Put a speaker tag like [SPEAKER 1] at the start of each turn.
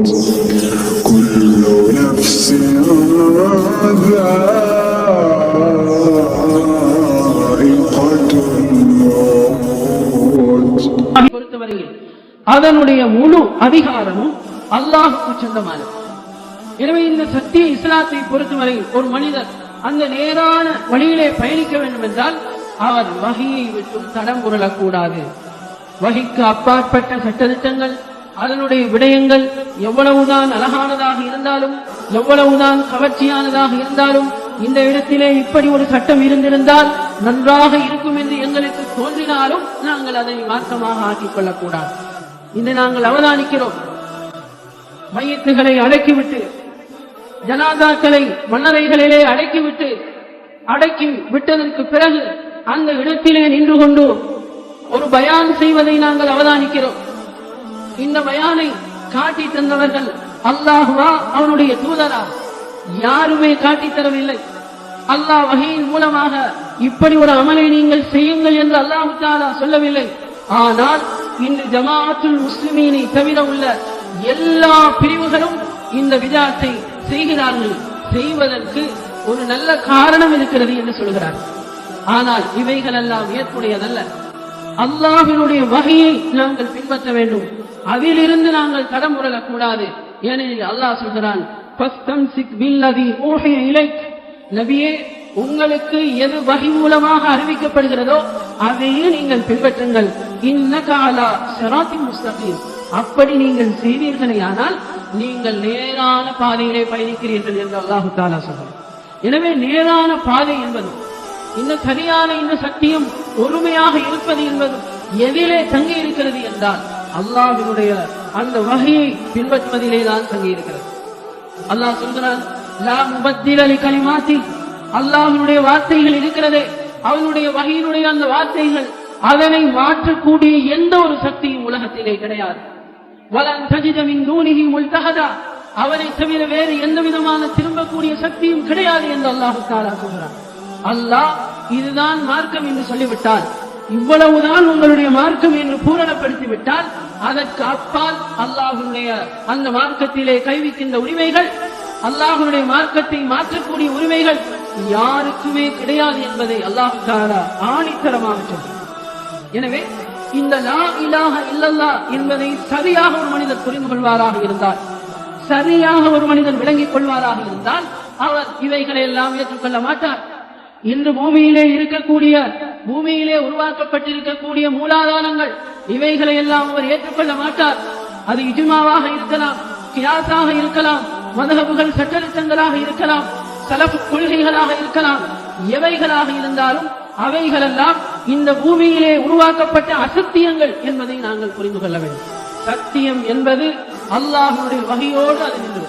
[SPEAKER 1] كل نفس ذائقة الموت.
[SPEAKER 2] பொறுத்தவரையில் அதனுடைய முழு அதிகாரமும் அல்லாஹ்வுக்கு சொந்தமானது. எனவே இந்த சத்திய இஸ்லாத்தை பொறுத்தவரையில் ஒரு மனிதர் அந்த நேரான வழியிலே பயணிக்க வேண்டும் என்றால் அவர் வஹியை விட்டு தடம் புரளக்கூடாது. வஹிக்கு அப்பாற்பட்ட சட்டதிட்டங்கள், அதனுடைய விடயங்கள் எவ்வளவுதான் அழகானதாக இருந்தாலும், எவ்வளவுதான் கவர்ச்சியானதாக இருந்தாலும், இந்த இடத்திலே இப்படி ஒரு சட்டம் இருந்திருந்தால் நன்றாக இருக்கும் என்று எங்களுக்கு தோன்றினாலும் நாங்கள் அதை மாற்றமாக ஆக்கிக் கொள்ளக்கூடாது. இன்று நாங்கள் அவதானிக்கிறோம். மையத்துகளை அடக்கிவிட்டு, ஜனாதாக்களை மன்னரைகளிலே அடக்கி விட்டதற்கு பிறகு அந்த இடத்திலே நின்று கொண்டு ஒரு பயான் செய்வதை நாங்கள் அவதானிக்கிறோம். இந்த பயானை காட்டி தந்தவர்கள் அல்லாஹ்வா அவனுடைய தூதரா? யாருமே காட்டித் தரவில்லை. அல்லாஹ் வஹீயின் மூலமாக இப்படி ஒரு அமலை நீங்கள் செய்யுங்கள் என்று அல்லாஹ் தஆலா சொல்லவில்லை. ஆனால் இன்று ஜமாஅத்துல் முஸ்லிமீனை தவிர உள்ள எல்லா பிரிவுகளும் இந்த விதத்தை செய்கிறார்கள். செய்வதற்கு ஒரு நல்ல காரணம் இருக்கிறது என்று சொல்கிறார். ஆனால் இவைகள் எல்லாம் ஏற்புடையதல்ல. அல்லாஹ்வினுடைய வஹீயை நாங்கள் பின்பற்ற வேண்டும். அதிலிருந்து நாங்கள் தடம் புரளக்கூடாது. ஏனெனில் அல்லாஹ் சொல்கிறான், ஃபஸ்தம்சிக் பில்லதி ஊஹிய இலைக். நபியே, உங்களுக்கு எது வஹி மூலமாக அறிவிக்கப்படுகிறதோ அதையே நீங்கள் பின்பற்றுங்கள். இன்னக அலா ஸிராத்தின் முஸ்தகீம். அப்படி நீங்கள் செய்வீர்களேயானால் நீங்கள் நேரான பாதையிலே பயணிக்கிறீர்கள் என்று அல்லாஹ் தஆலா சொல்கிறார். எனவே நேரான பாதை என்பது, இந்த சரியான இந்த சத்தியம் ஒருமையாக இருப்பது என்பது எதிலே தங்கி இருக்கிறது என்றால் அல்லாஹ்வினுடைய அந்த வஹியை பின்பற்றுவதிலே தான் தங்கி இருக்கிறது. அல்லாஹ் சொல்கிறான், லா முபத்தில லிகலிமாத்தி. அல்லாஹ்வினுடைய வார்த்தைகள் இருக்கிறதே, அவனுடைய வஹியினுடைய அந்த வார்த்தைகள், அதனை மாற்றக்கூடிய எந்த ஒரு சக்தியும் உலகத்திலே கிடையாது. வலன் தஜித மின் தூனிஹி முல்தஹதா. அவனை தவிர வேறு எந்த விதமான திரும்பக்கூடிய சக்தியும் கிடையாது என்று அல்லாஹ் தஆலா சொல்கிறான். அல்லாஹ் இதுதான் மார்க்கம் என்று சொல்லிவிட்டால், இவ்வளவுதான் உங்களுடைய மார்க்கம் என்று பூரணப்படுத்திவிட்டால், அதற்கு அப்பால் அல்லாஹ்வுடைய அந்த மார்க்கத்திலே கைவிக்கின்ற உரிமைகள், அல்லாஹ்வுடைய மார்க்கத்தை மாற்றக்கூடிய உரிமைகள் யாருக்குமே கிடையாது என்பதை அல்லாஹ் தஆலா ஆணித்தரமாக சொல்கிறார். எனவே இந்த லா இலாஹ இல்லல்லாஹ் என்பதை சரியாக ஒரு மனிதர் புரிந்து கொள்வாராக இருந்தால், சரியாக ஒரு மனிதர் விளங்கிக் கொள்வாராக இருந்தால், அவர் இவைகளை எல்லாம் ஏற்றுக்கொள்ள மாட்டார். இன்று பூமியிலே உருவாக்கப்பட்டிருக்கக்கூடிய மூலாதாரங்கள், இவைகளை எல்லாம் அவர் ஏற்றுக்கொள்ள மாட்டார். அது இஜ்மாவாக இருக்கலாம், கியாஸாக இருக்கலாம், மذஹபுகள் சட்டதிட்டங்களாக இருக்கலாம், சலஃப் கொள்கைகளாக இருக்கலாம். எவைகளாக இருந்தாலும் அவைகளெல்லாம் இந்த பூமியிலே உருவாக்கப்பட்ட அசத்தியங்கள் என்பதை நாங்கள் புரிந்து கொள்ள வேண்டும். சத்தியம் என்பது அல்லாஹ்வுடைய வஹியோடு அது நின்று